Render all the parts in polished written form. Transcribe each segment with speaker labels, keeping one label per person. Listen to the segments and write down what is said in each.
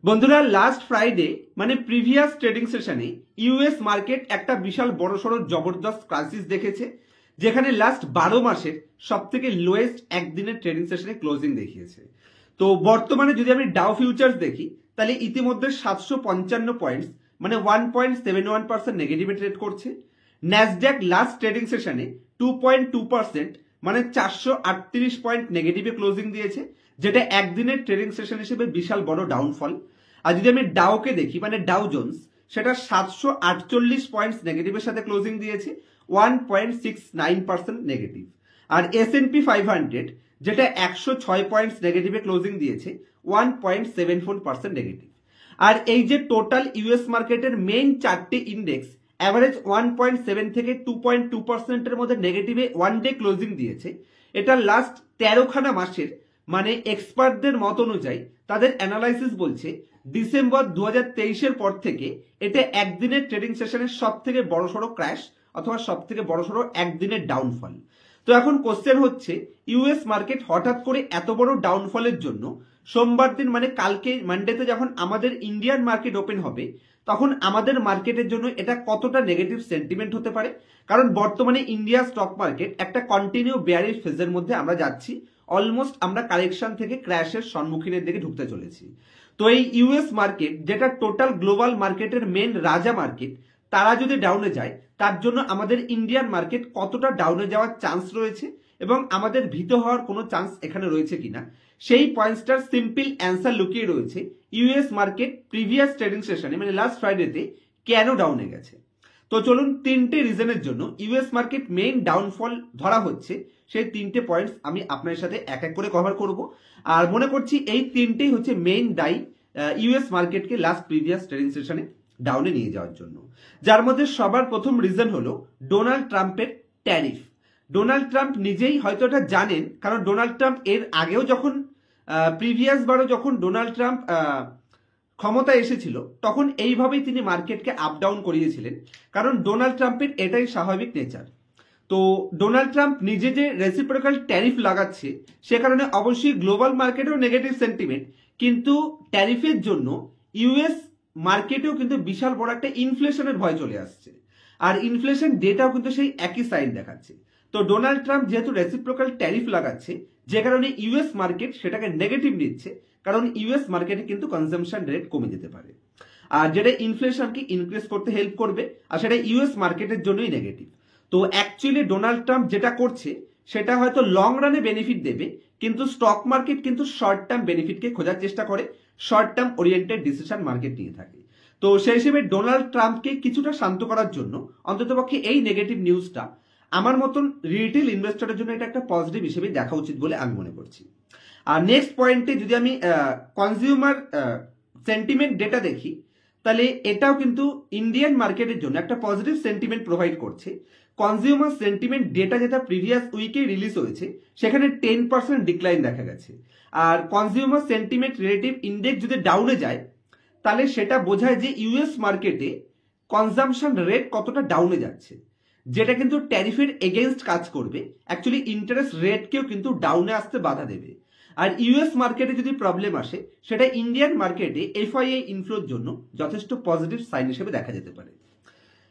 Speaker 1: বন্ধুরা last Friday মানে previous trading সেশনে ইউএস মার্কেট একটা বিশাল বড়সড় জবরদস্ত ক্রাইসিস দেখেছে, যেখানে লাস্ট 12 মাসের সব থেকে লোয়েস্ট একদিনের ট্রেডিং সেশনে ক্লোজিং দেখিয়েছে। তো বর্তমানে যদি আমি ডাও ফিউচার্স দেখি তাহলে ইতিমধ্যে 755 পয়েন্টস মানে 1.71% নেগেটিভে ট্রেড করছে। ন্যাসড্যাক লাস্ট ট্রেডিং সেশনে 2.2% মানে 438 পয়েন্ট নেগেটিভে ক্লোজিং দিয়েছে, যেটা একদিনের ট্রেডিং সেশন হিসেবে বিশাল বড় ডাউনফল। আর যদি আমি ডাওকে দেখি মানে ডাও জোন্স, সেটা 748 পয়েন্টস নেগেটিভের সাথে ক্লোজিং দিয়েছে, 1.69% নেগেটিভ। আর S&P 500 যেটা 106 পয়েন্টস নেগেটিভে ক্লোজিং দিয়েছে, 1.74% নেগেটিভ। আর এই যে টোটাল ইউএস মার্কেটের মেইন চারটে ইন্ডেক্স অ্যাভারেজ 1.7 থেকে 2.2%-এর মধ্যে নেগেটিভে ওয়ান ডে ক্লোজিং দিয়েছে, এটা লাস্ট 13খানা মাসের মানে এক্সপার্টদের মত অনুযায়ী তাদের অ্যানালাইসিস বলছে ডিসেম্বর 2023-এর পর থেকে এটা একদিনের ট্রেডিং সেশনের সব থেকে বড়সড় ক্র্যাশ অথবা সব থেকে বড়সড় একদিনের ডাউনফল। তো এখন কোশ্চেন হচ্ছে, ইউএস মার্কেট হঠাৎ করে এত বড় ডাউনফলের জন্য সোমবার দিন মানে কালকে মানডেতে যখন আমাদের ইন্ডিয়ান মার্কেট ওপেন হবে তখন আমাদের মার্কেটের জন্য এটা কতটা নেগেটিভ সেন্টিমেন্ট হতে পারে? কারণ বর্তমানে ইন্ডিয়া স্টক মার্কেট একটা কন্টিনিউ বেয়ারিশ ফেজের মধ্যে আমরা যাচ্ছি, অলমোস্ট আমরা কারেকশন থেকে ক্র্যাশের সম্মুখীনের দিকে ঢুকতে চলেছি। তো এই ইউএস মার্কেট যেটা টোটাল গ্লোবাল মার্কেটের মেন রাজা মার্কেট, তারা যদি ডাউনে যায় তার জন্য আমাদের ইন্ডিয়ান মার্কেট কতটা ডাউনে যাওয়ার চান্স রয়েছে এবং আমাদের ভীত হওয়ার কোনো চান্স এখানে রয়েছে কিনা, সেই পয়েন্টসটার সিম্পল অ্যান্সার লুকিয়ে রয়েছে ইউএস মার্কেট প্রিভিয়াস ট্রেডিং সেশনে মানে লাস্ট ফ্রাইডেতে কেন ডাউনে গেছে। তো চলুন তিনটে রিজনের জন্য ইউএস মার্কেট মেইন ডাউনফল ধরা হচ্ছে সেই তিনটে পয়েন্টস আমি আপনার সাথে এক এক করে কভার করব। আর মনে করছি এই তিনটেই হচ্ছে মেইন দায়ী ইউএস মার্কেটকে লাস্ট প্রিভিয়াস ট্রেডিং সেশনে ডাউনে নিয়ে যাওয়ার জন্য। যার মধ্যে সবার প্রথম রিজন হলো ডোনাল্ড ট্রাম্পের ট্যারিফ। ডোনাল্ড ট্রাম্প নিজেই হয়তো এটা জানেন, কারণ ডোনাল্ড ট্রাম্প এর আগেও যখন প্রিভিয়াস বারও যখন ডোনাল্ড ট্রাম্প ক্ষমতা এসেছিল তখন এইভাবেই তিনি মার্কেটকে আপ ডাউন করিয়েছিলেন, কারণ ডোনাল্ড ট্রাম্পের এটাই স্বাভাবিক নেচার। তো ডোনাল্ড ট্রাম্প নিজে যে রেসিপ্রোকাল ট্যারিফ লাগাচ্ছে সে কারণে অবশ্যই গ্লোবাল মার্কেটেও নেগেটিভ সেন্টিমেন্ট, কিন্তু ট্যারিফের জন্য ইউএস মার্কেটেও কিন্তু বিশাল বড় একটা ইনফ্লেশনের ভয় চলে আসছে, আর ইনফ্লেশন ডেটাও কিন্তু সেই একই সাইন দেখাচ্ছে। তো ডোনাল্ড ট্রাম্প যেহেতু রেসিপ্রোকাল ট্যারিফ লাগাচ্ছে, যে কারণে ইউএস মার্কেট সেটাকে নেগেটিভ নিচ্ছে, কারণ ইউএস মার্কেটে কিন্তু কনজাম্পশন রেট কমে যেতে পারে, আর যেটা ইনফ্লেশনকে ইনক্রিজ করতে হেল্প করবে, আর সেটা ইউএস মার্কেটের জন্যই নেগেটিভ। তো অ্যাকচুয়ালি ডোনাল্ড ট্রাম্প যেটা করছে সেটা হয়তো লং রানে বেনিফিট দেবে, কিন্তু স্টক মার্কেট কিন্তু শর্ট টার্ম বেনিফিটকে খোঁজার চেষ্টা করে, short term oriented decision market নিয়ে থাকে। তো সেই হিসেবে ডোনাল্ড ট্রাম্পকে কিছুটা শান্ত করার জন্য অন্ততপক্ষে এই নেগেটিভ নিউজটা আমার মতন রিটেল ইনভেস্টরের জন্য এটা একটা পজিটিভ হিসেবে দেখা উচিত বলে আমি মনে করছি। আর নেক্সট পয়েন্টে যদি আমি কনজিউমার সেন্টিমেন্ট ডেটা দেখি তাহলে এটাও কিন্তু ইন্ডিয়ান মার্কেটের জন্য একটা পজিটিভ সেন্টিমেন্ট প্রোভাইড করছে। কনজিউমার সেন্টিমেন্ট ডেটা যেটা প্রিভিয়াস উইকে রিলিজ হয়েছে সেখানে 10% ডিক্লাইন দেখা গেছে। আর কনজিউমার সেন্টিমেন্ট রিলেটিভ ইন্ডেক্স যদি ডাউনে যায় তাহলে সেটা বোঝায় যে ইউএস মার্কেটে কনজাম্পশন রেট কতটা ডাউনে যাচ্ছে, যেটা কিন্তু ট্যারিফের এগেনস্ট কাজ করবে, অ্যাকচুয়ালি ইন্টারেস্ট রেটকেও কিন্তু ডাউনে আসতে বাধা দেবে। আর ইউএস মার্কেটে যদি প্রবলেম আসে সেটা ইন্ডিয়ান মার্কেটে এফআইআই ইনফ্লোর জন্য যথেষ্ট পজিটিভ সাইন হিসেবে দেখা যেতে পারে।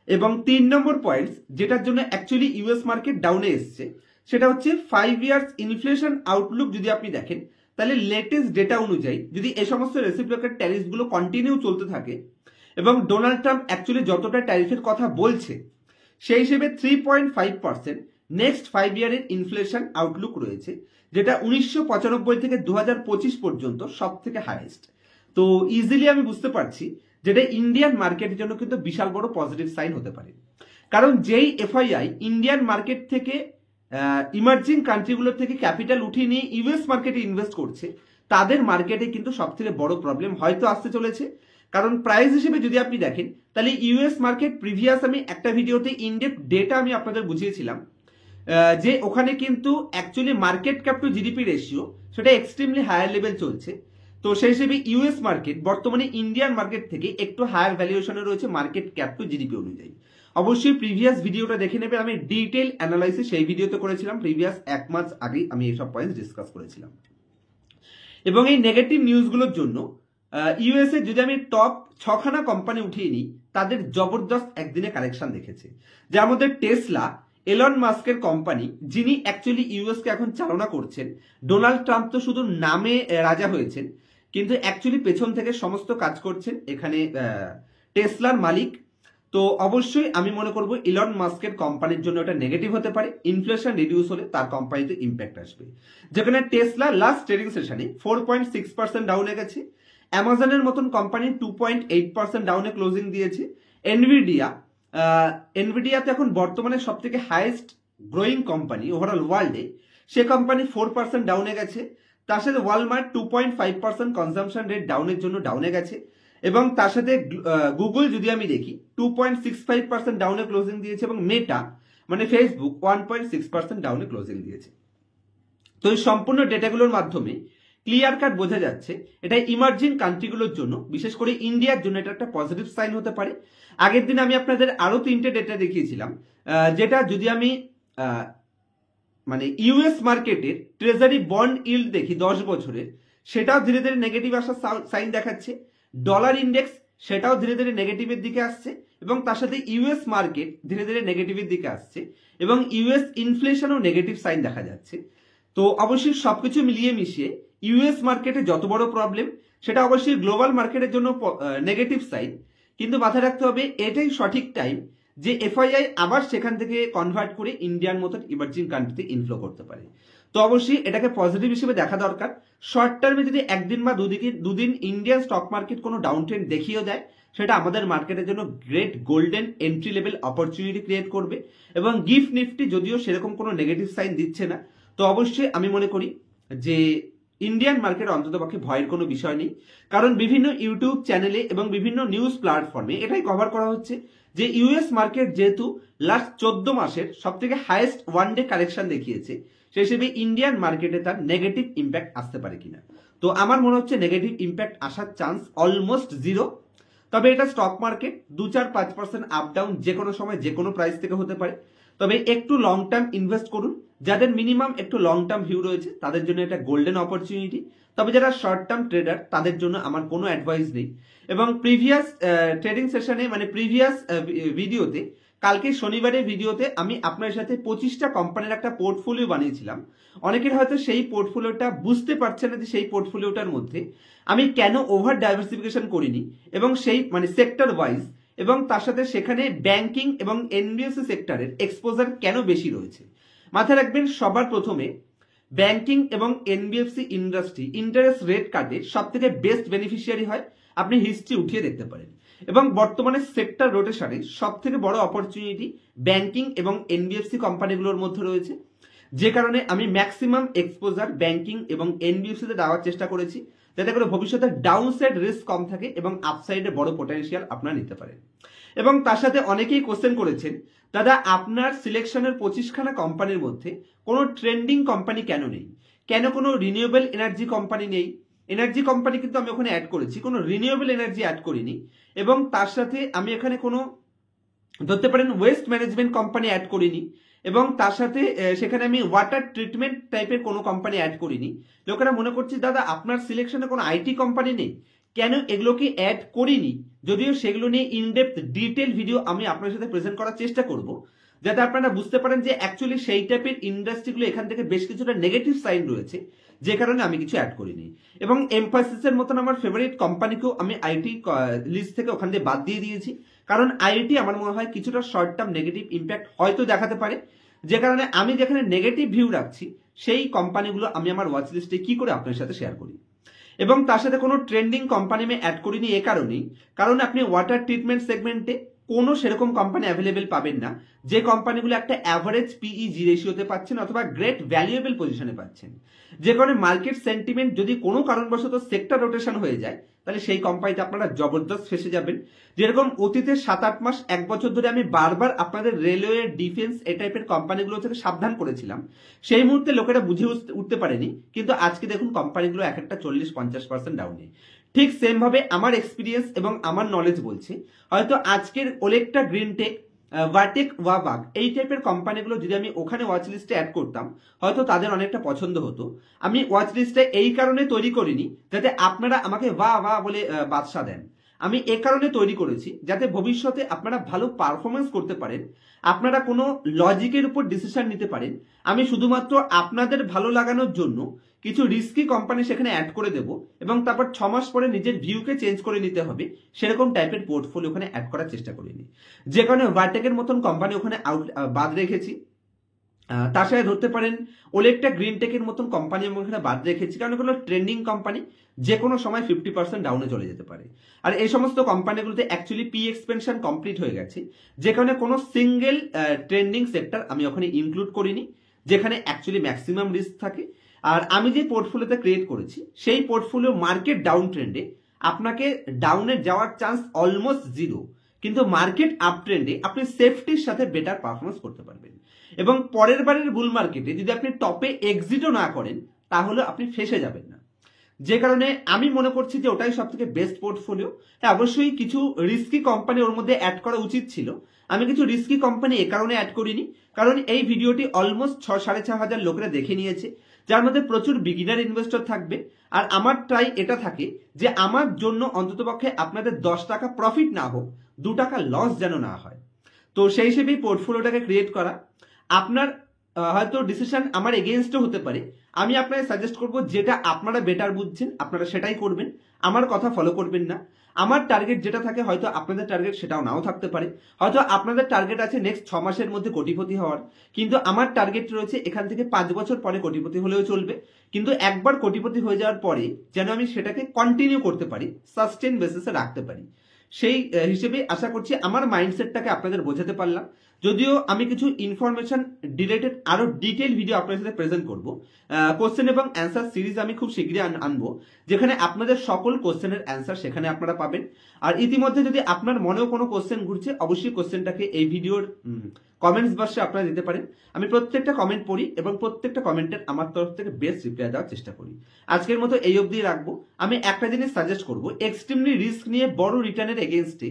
Speaker 1: এবং 3 নম্বর পয়েন্টস যেটার জন্য অ্যাকচুয়ালি ইউএস মার্কেট ডাউনে এসছে সেটা হচ্ছে 5 ইয়ার্স ইনফ্লেশন আউটলুক। যদি আপনি দেখেন তাহলে লেটেস্ট ডেটা অনুযায়ী যদি এই সমস্ত রেসিপ্রোকাল ট্যারিফগুলো কন্টিনিউ চলতে থাকে এবং ডোনাল্ড ট্রাম্প অ্যাকচুয়ালি যতটা ট্যারিফের কথা বলছে সেই হিসেবে 3.5% নেক্সট 5 ইয়ারের ইনফ্লেশন আউটলুক রয়েছে, যেটা 1995 থেকে 2025 পর্যন্ত সব থেকে হাইয়েস্ট। তো ইজিলি আমি বুঝতে পারছি যেটা ইন্ডিয়ান মার্কেটের জন্য কিন্তু বিশাল বড় পজিটিভ সাইন হতে পারে, কারণ যেই এফআইআই ইন্ডিয়ান মার্কেট থেকে ইমার্জিং কান্ট্রিগুলোর থেকে ক্যাপিটাল উঠিয়ে নিয়ে ইউএস মার্কেটে ইনভেস্ট করছে তাদের মার্কেটে কিন্তু সব থেকে বড় প্রবলেম হয়তো আসতে চলেছে। কারণ প্রাইস হিসেবে যদি আপনি দেখেন তাহলে ইউএস মার্কেট প্রিভিয়াস আমি একটা ভিডিওতে ইনডেপথ ডেটা আমি আপনাদের বুঝিয়েছিলাম যে ওখানে কিন্তু actually market cap two GDP ratio সেটা এক্সট্রিমলি হায়ার লেভেল চলছে। তো সেই হিসেবে ইউএস মার্কেট বর্তমানে ইন্ডিয়ান মার্কেট থেকে একটু হায়ার ভ্যালুয়েশনে রয়েছে মার্কেট ক্যাপ টু জিডিপি অনুযায়ী। অবশ্যই প্রিভিয়াস ভিডিওটা দেখে নেবে, আমি ডিটেল অ্যানালাইসিস সেই ভিডিওতে করেছিলাম, প্রিভিয়াস 1 মাস আগেই আমি এইসব পয়েন্টস ডিসকাস করেছিলাম। এবং এই নেগেটিভ নিউজগুলোর জন্য ইউএসএ যদি আমি টপ 6খানা কোম্পানি উঠিয়ে নিই, তাদের জবরদস্ত একদিনে কালেকশন দেখেছে। যার মধ্যে টেসলা, এলন মাস্কের কোম্পানি, যিনি অ্যাকচুয়ালি ইউএসকে এখন চালনা করছেন। ডোনাল্ড ট্রাম্প তো শুধু নামে রাজা হয়েছেন, কিন্তু অ্যাকচুয়ালি পেছন থেকে সমস্ত কাজ করছেন এখানে টেসলার মালিক। তো অবশ্যই আমি মনে করবো ইলন মাস্কের কোম্পানির জন্য এটা নেগেটিভ হতে পারে। ইনফ্লেশন রিডিউস হলে তার কোম্পানিতে ইম্প্যাক্ট আসবে। যেখানে টেসলা লাস্ট ট্রেডিং সেশনে 4.6% ডাউনে গেছে। অ্যামাজনের মতন কোম্পানি 2.8% ডাউনে ক্লোজিং দিয়েছে। এনভিডিয়াতে এখন বর্তমানে সব থেকে হাইয়েস্ট গ্রোয়িং কোম্পানি ওভারঅল ওয়ার্ল্ডে, সে কোম্পানি 4% ডাউনে গেছে। তার সাথে ওয়ালমার্ট 2.5% কনজামশন রেট ডাউনের জন্য ডাউনে গেছে। এবং তার সাথে গুগল যদি আমি দেখি 2.65% ডাউনে ক্লোজিং দিয়েছে, এবং মেটা মানে ফেসবুক 1.6% ডাউনে ক্লোজিং দিয়েছে। তো এই সম্পূর্ণ ডেটাগুলোর মাধ্যমে ক্লিয়ার কাট বোঝা যাচ্ছে এটা ইমার্জিং কান্ট্রিগুলোর জন্য, বিশেষ করে ইন্ডিয়ার জন্য এটা একটা পজিটিভ সাইন হতে পারে। আগের দিন আমি আপনাদের আরো 3টে ডেটা দেখিয়েছিলাম, যেটা যদি আমি মানে ইউএস মার্কেটের ট্রেজারি বন্ড ইল্ড দেখি 10 বছরের, সেটাও ধীরে ধীরে নেগেটিভ আসার সাইন দেখাচ্ছে। ডলার ইন্ডেক্স সেটাও ধীরে ধীরে নেগেটিভের দিকে আসছে, এবং তার সাথে ইউএস মার্কেট ধীরে ধীরে নেগেটিভের দিকে আসছে, এবং ইউএস ইনফ্লেশনও নেগেটিভ সাইন দেখা যাচ্ছে। তো অবশ্যই সবকিছু মিলিয়ে মিশিয়ে ইউএস মার্কেটে যত বড় প্রবলেম, সেটা অবশ্যই গ্লোবাল মার্কেটের জন্য নেগেটিভ সাইন। কিন্তু মাথায় রাখতে হবে এটাই সঠিক টাইম যে এফআইআই আবার সেখান থেকে কনভার্ট করে ইন্ডিয়ার মতন ইমার্জিং কান্ট্রিতে ইনফ্লো করতে পারে। তো অবশ্যই এটাকে পজিটিভ হিসেবে দেখা দরকার। শর্ট টার্মে যদি একদিন বা দুদিন ইন্ডিয়ান স্টক মার্কেট কোনো ডাউন ট্রেন্ড দেখিয়েও দেয়, সেটা আমাদের মার্কেটের জন্য great golden entry level opportunity create করবে। এবং গিফট নিফটি যদিও সেরকম কোনো নেগেটিভ সাইন দিচ্ছে না, তো অবশ্যই আমি মনে করি যে ইন্ডিয়ান মার্কেট অন্ততপক্ষে ভয়ের কোনো বিষয় নেই। কারণ বিভিন্ন ইউটিউব চ্যানেলে এবং বিভিন্ন নিউজ প্ল্যাটফর্মে এটাই কভার করা হচ্ছে যে ইউএস মার্কেট যেহেতু লাস্ট 14 মাসের সব থেকে হাইয়েস্ট ওয়ান ডে কালেকশন দেখিয়েছে, সেই হিসেবে ইন্ডিয়ান মার্কেটে তার নেগেটিভ ইম্প্যাক্ট আসতে পারে কিনা। তো আমার মনে হচ্ছে নেগেটিভ ইম্প্যাক্ট আসার চান্স অলমোস্ট 0। তবে এটা স্টক মার্কেট 2-4-5% আপ ডাউন যে কোনো সময় যে কোনো প্রাইস থেকে হতে পারে। তবে একটু লং টার্ম ইনভেস্ট করুন। যাদের মিনিমাম একটু লং টার্ম ভিউ রয়েছে তাদের জন্য এটা গোল্ডেন অপরচুনিটি। তবে যারা শর্ট টার্ম ট্রেডার তাদের জন্য আমার কোনো অ্যাডভাইস নেই। এবং প্রিভিয়াস ট্রেডিং সেশনে মানে প্রিভিয়াস ভিডিওতে, কালকে শনিবারের ভিডিওতে আমি আপনার সাথে 25টা কোম্পানির একটা পোর্টফোলিও বানিয়েছিলাম। অনেকের হয়তো সেই পোর্টফোলিওটা বুঝতে পারছে না যে সেই পোর্টফোলিওটার মধ্যে আমি কেন ওভার ডাইভার্সিফিকেশন করিনি, এবং সেই মানে সেক্টর ওয়াইজ, এবং তার সাথে সেখানে ব্যাংকিং এবং এনবিএফসি সেক্টরের এক্সপোজার কেন বেশি রয়েছে। মাথায় রাখবেন সবার প্রথমে ব্যাংকিং এবং এনবিএফসি ইন্ডাস্ট্রি ইন্টারেস্ট রেট কাটে সব থেকে বেস্ট বেনিফিশিয়ারি হয়। আপনি হিস্ট্রি উঠিয়ে দেখতে পারেন। এবং বর্তমানে সেক্টর রোটেশনে সব থেকে বড় অপরচুনিটি ব্যাংকিং এবং এনবিএফসি কোম্পানিগুলোর মধ্যে রয়েছে, যে কারণে আমি ম্যাক্সিমাম এক্সপোজার ব্যাংকিং এবং এনবিএফসিতে দেওয়ার চেষ্টা করেছি, যাতে করে ভবিষ্যতে ডাউনসাইড রিস্ক কম থাকে এবং আপসাইডে বড় পোটেনশিয়াল আপনারা নিতে পারেন। এবং তার সাথে অনেকেই কোশ্চেন করেছেন, দাদা আপনার সিলেকশনের 25খানা কোম্পানির মধ্যে কোনো ট্রেন্ডিং কোম্পানি কেন নেই, কেন কোনো রিনিউয়েবল এনার্জি কোম্পানি নেই। এনার্জি কোম্পানি কিন্তু আমি ওখানে অ্যাড করেছি, কোনো রিনিউয়েবল এনার্জি অ্যাড করিনি। এবং তার সাথে আমি এখানে কোনো ধরতে পারেন ওয়েস্ট ম্যানেজমেন্ট কোম্পানি অ্যাড করিনি, এবং তার সাথে সেখানে আমি ওয়াটার ট্রিটমেন্ট টাইপের কোনো কোম্পানি অ্যাড করিনি। লোকেরা মনে করছে দাদা আপনার সিলেকশনে কোনো আইটি কোম্পানি নেই, কেন এগুলোকে অ্যাড করিনি। যদিও সেগুলো নিয়ে ইনডেপথ ডিটেল ভিডিও আমি আপনার সাথে প্রেজেন্ট করার চেষ্টা করব, যাতে আপনারা বুঝতে পারেন যে অ্যাকচুয়ালি সেই টাইপের ইন্ডাস্ট্রিগুলো এখান থেকে বেশ কিছুটা নেগেটিভ সাইন রয়েছে, যে কারণে আমি কিছু অ্যাড করিনি। এবং এমফাসিসের মতন আমার ফেভারিট কোম্পানিকেও আমি আইটি লিস্ট থেকে ওখান দিয়ে বাদ দিয়ে দিয়েছি, কারণ আইটি আমার মনে হয় কিছুটা শর্ট টার্ম নেগেটিভ ইম্প্যাক্ট হয়তো দেখাতে পারে, যে কারণে আমি যেখানে নেগেটিভ ভিউ রাখছি সেই কোম্পানিগুলো আমি আমার ওয়াচ লিস্টে কি করে আপনার সাথে শেয়ার করি। এবং তার সাথে কোনো ট্রেন্ডিং কোম্পানি আমি অ্যাড করিনি এ কারণেই, কারণ আপনি ওয়াটার ট্রিটমেন্ট সেগমেন্টে কোনো সেরকম কোম্পানি অ্যাভেলেবেল পাবেন না, যে কোম্পানিগুলো একটা অ্যাভারেজ পিইজি রেশিওতে পাচ্ছেন অথবা গ্রেট ভ্যালুয়েবল পজিশনে পাচ্ছেন। যে কারণে মার্কেট সেন্টিমেন্ট যদি কোনো কারণবশত সেক্টর রোটেশন হয়ে যায়, তাহলে সেই কোম্পানিতে আপনারা জবরদস্ত ফেসে যাবেন। যেরকম অতীতে 7-8 মাস 1 বছর ধরে আমি বারবার আপনাদের রেলওয়ে, ডিফেন্স এই টাইপের কোম্পানিগুলো থেকে সাবধান করেছিলাম, সেই মুহূর্তে লোকেরা বুঝে উঠতে পারেনি, কিন্তু আজকে দেখুন কোম্পানিগুলো এক একটা 40-50% ডাউনে। ঠিক সেম ভাবে আমার এক্সপিরিয়েন্স এবং আমার নলেজ বলছে, হয়তো আজকের ওলেক্ট্রা গ্রিনটেক ভার্টেক, ওয়াবাগ এই টাইপের কোম্পানিগুলো যদি আমি ওখানে ওয়াচ লিস্টে অ্যাড করতাম, হয়তো তাদের অনেকটা পছন্দ হতো। আমি ওয়াচ লিস্টে এই কারণে তৈরি করিনি যাতে আপনারা আমাকে ওয়া বলে বাদশা দেন। আমি এ কারণে তৈরি করেছি যাতে ভবিষ্যতে আপনারা ভালো পারফরমেন্স করতে পারেন, আপনারা কোনো লজিকের উপর ডিসিশন নিতে পারেন। আমি শুধুমাত্র আপনাদের ভালো লাগানোর জন্য কিছু রিস্কি কোম্পানি সেখানে অ্যাড করে দেব এবং তারপর 6 মাস পরে নিজের ভিউকে চেঞ্জ করে নিতে হবে সেরকম টাইপের পোর্টফোলিও ওখানে অ্যাড করার চেষ্টা করিনি। যে কারণে ভার্টেকের মতন কোম্পানি ওখানে বাদ রেখেছি। তার সাথে ধরতে পারেন ওলেকটা, গ্রিনটেকের মতন কোম্পানি আমি ওখানে বাদ রেখেছি, কারণ এগুলো ট্রেন্ডিং কোম্পানি, যে কোনো সময় 50% ডাউনে চলে যেতে পারে। আর এই সমস্ত কোম্পানিগুলোতে অ্যাকচুয়ালি পি এক্সপেনশন কমপ্লিট হয়ে গেছে, যেখানে কোনো সিঙ্গেল ট্রেন্ডিং সেক্টর আমি ওখানে ইনক্লুড করিনি, যেখানে অ্যাকচুয়ালি ম্যাক্সিমাম রিস্ক থাকে। আর আমি যে পোর্টফোলিওতে ক্রিয়েট করেছি সেই পোর্টফোলিও মার্কেট ডাউন ট্রেন্ডে আপনাকে ডাউনে যাওয়ার চান্স অলমোস্ট জিরো, কিন্তু মার্কেট আপ ট্রেন্ডে আপনি সেফটির সাথে বেটার পারফরমেন্স করতে পারবেন। এবং পরের বারের বুল মার্কেটে যদি আপনি টপে এক্সিটও না করেন তাহলে আপনি ফেসে যাবেন না। যে কারণে আমি মনে করছি যে ওটাই সব থেকে বেস্ট পোর্টফোলিও। হ্যাঁ, অবশ্যই কিছু রিস্কি কোম্পানি ওর মধ্যে অ্যাড করা উচিত ছিল। আমি কিছু রিস্কি কোম্পানি এ কারণে অ্যাড করিনি, কারণ এই ভিডিওটি অলমোস্ট 6,500 লোকেরা দেখে নিয়েছে, যার মধ্যে প্রচুর বিগিনার ইনভেস্টর থাকবে। আর আমার ট্রাই এটা থাকে যে আমার জন্য অন্ততপক্ষে আপনাদের 10 টাকা প্রফিট না হোক, 2 টাকা লস যেন না হয়। তো সেই হিসেবেই পোর্টফোলিওটাকে ক্রিয়েট করা। আপনার হয়তো ডিসিশন আমার এগেইনস্টও হতে পারে, আমি আপনাকে সাজেস্ট করব যেটা আপনারা বেটার বুঝছেন আপনারা সেটাই করবেন, আমার কথা ফলো করবেন না। আমার টার্গেট যেটা থাকে হয়তো আপনাদের টার্গেট সেটাও নাও থাকতে পারে। হয়তো আপনাদের টার্গেট আছে নেক্সট 6 মাসের মধ্যে কোটিপতি হওয়ার, কিন্তু আমার টার্গেট রয়েছে এখান থেকে 5 বছর পরে কোটিপতি হলেও চলবে, কিন্তু একবার কোটিপতি হয়ে যাওয়ার পরে যেন আমি সেটাকে কন্টিনিউ করতে পারি, সাস্টেন বেসিসে রাখতে পারি। সেই হিসেবে আশা করছি আমার মাইন্ডসেটটাকে আপনাদের বোঝাতে পারলাম। যদিও আমি কিছু ইনফরমেশন রিলেটেড আরো ডিটেল ভিডিও আপনাদের সাথে প্রেজেন্ট করব। কোশ্চেন এবং অ্যান্সার সিরিজ আমি খুব শীঘ্রই আনবো, যেখানে আপনাদের সকল কোশ্চেনের অ্যান্সার সেখানে আপনারা পাবেন। আর ইতিমধ্যে যদি আপনার মনেও কোনো কোশ্চেন ঘুরছে, অবশ্যই কোশ্চেনটাকে এই ভিডিওর কমেন্টস বক্সে আপনারা দিতে পারেন। আমি প্রত্যেকটা কমেন্ট পড়ি এবং প্রত্যেকটা কমেন্টের আমার তরফ থেকে বেস্ট রিপ্লাই দেওয়ার চেষ্টা করি। আজকের মতো এই অবধি রাখবো। আমি একটা জিনিস সাজেস্ট করবো, এক্সট্রিমলি রিস্ক নিয়ে বড় রিটার্নের এগেনস্টে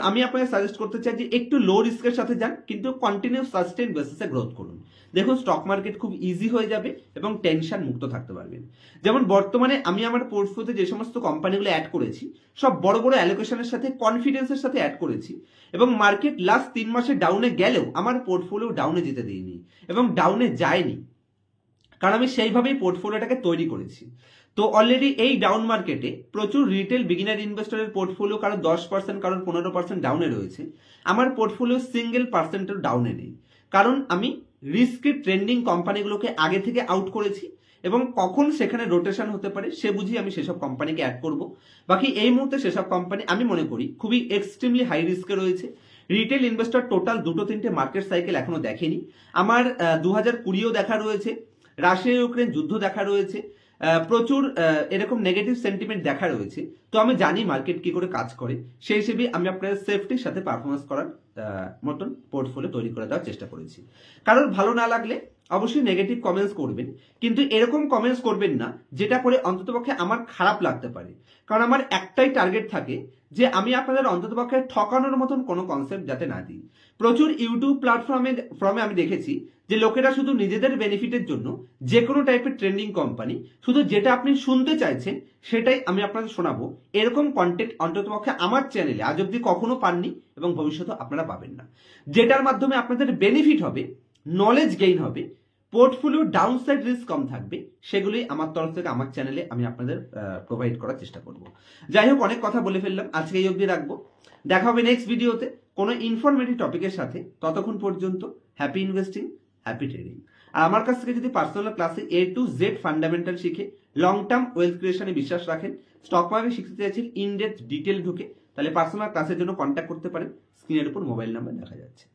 Speaker 1: আমি আপনাকে সাজেস্ট করতে চাই যে একটু লো রিস্কের সাথে যান, কিন্তু কন্টিনিউ সাস্টেন বেসিসে গ্রোথ করুন। দেখুন স্টক মার্কেট খুব ইজি হয়ে যাবে এবং টেনশন মুক্ত থাকতে পারবেন। যেমন বর্তমানে আমি আমার পোর্টফোলিওতে যে সমস্ত কোম্পানিগুলো অ্যাড করেছি সব বড় বড় অ্যালোকেশনের সাথে কনফিডেন্সের সাথে অ্যাড করেছি, এবং মার্কেট লাস্ট 3 মাসে ডাউনে গেলেও আমার পোর্টফোলিও ডাউনে যেতে দিইনি এবং ডাউনে যায়নি, কারণ আমি সেইভাবেই পোর্টফোলিওটাকে তৈরি করেছি। তো অলরেডি এই ডাউন মার্কেটে প্রচুর রিটেল বিগিনার ইনভেস্টরের পোর্টফোলিও কারো 10%, কারোর 15% ডাউনে রয়েছে। আমার পোর্টফোলিও সিঙ্গেল পার্সেন্টের ডাউনে নেই, কারণ আমি রিস্কি ট্রেন্ডিং কোম্পানিগুলোকে আগে থেকে আউট করেছি এবং কখন সেখানে রোটেশন হতে পারে সে বুঝি আমি সেসব কোম্পানিকে অ্যাড করব। বাকি এই মুহূর্তে সেসব কোম্পানি আমি মনে করি খুবই এক্সট্রিমলি হাই রিস্কে রয়েছে। রিটেল ইনভেস্টর টোটাল 2-3টে মার্কেট সাইকেল এখনো দেখেনি। আমার 2020ও দেখা রয়েছে, রাশিয়া ইউক্রেন যুদ্ধ দেখা রয়েছে, প্রচুর এরকম নেগেটিভ সেন্টিমেন্ট দেখা রয়েছে। তো আমি জানি মার্কেট কি করে কাজ করে, সেই হিসেবে আমি আপনাদের সেফটির সাথে পারফরমেন্স করার মতন পোর্টফোলিও তৈরি করে দেওয়ার চেষ্টা করেছি। কারোর ভালো না লাগলে অবশ্যই নেগেটিভ কমেন্টস করবেন, কিন্তু এরকম কমেন্টস করবেন না যেটা করে অন্ততপক্ষে আমার খারাপ লাগতে পারে। কারণ আমার একটাই টার্গেট থাকে যে আমি আপনাদের অন্ততপক্ষে ঠকানোর মতন কোনো কনসেপ্ট যাতে না দিই। প্রচুর ইউটিউব প্ল্যাটফর্মে আমি দেখেছি যে লোকেরা শুধু নিজেদের বেনিফিটের জন্য যে কোনো টাইপের ট্রেন্ডিং কোম্পানি, শুধু যেটা আপনি শুনতে চাইছেন সেটাই আমি আপনাদের শোনাবো, এরকম কন্টেন্ট অন্ততপক্ষে আমার চ্যানেলে আজ অব্দি কখনো পাননি এবং ভবিষ্যতে আপনারা পাবেন না। যেটার মাধ্যমে আপনাদের বেনিফিট হবে, নলেজ গেইন হবে, পোর্টফোলিও ডাউনসাইড রিস্ক কম থাকবে, সেগুলি আমার তরফ থেকে আমার চ্যানেলে আমি আপনাদের প্রোভাইড করার চেষ্টা করব। যাই হোক, অনেক কথা বলে ফেললাম, আজকে এই অবধি রাখবো। দেখা হবে নেক্সট ভিডিওতে কোনো ইনফরমেটিভ টপিকের সাথে। ততক্ষণ পর্যন্ত হ্যাপি ইনভেস্টিং, হ্যাপি ট্রেডিং। আর আমার কাছ থেকে যদি পার্সোনাল ক্লাসে A to Z ফান্ডামেন্টাল শিখে লং টার্ম ওয়েলথ ক্রিয়েশনে বিশ্বাস রাখেন, স্টক মার্কেট শিখতে চাইছেন ইন ডেপথ ডিটেল ঢুকে, তাহলে পার্সোনাল ক্লাসের জন্য কন্ট্যাক্ট করতে পারেন। স্ক্রিনের উপর মোবাইল নাম্বার দেখা যাচ্ছে।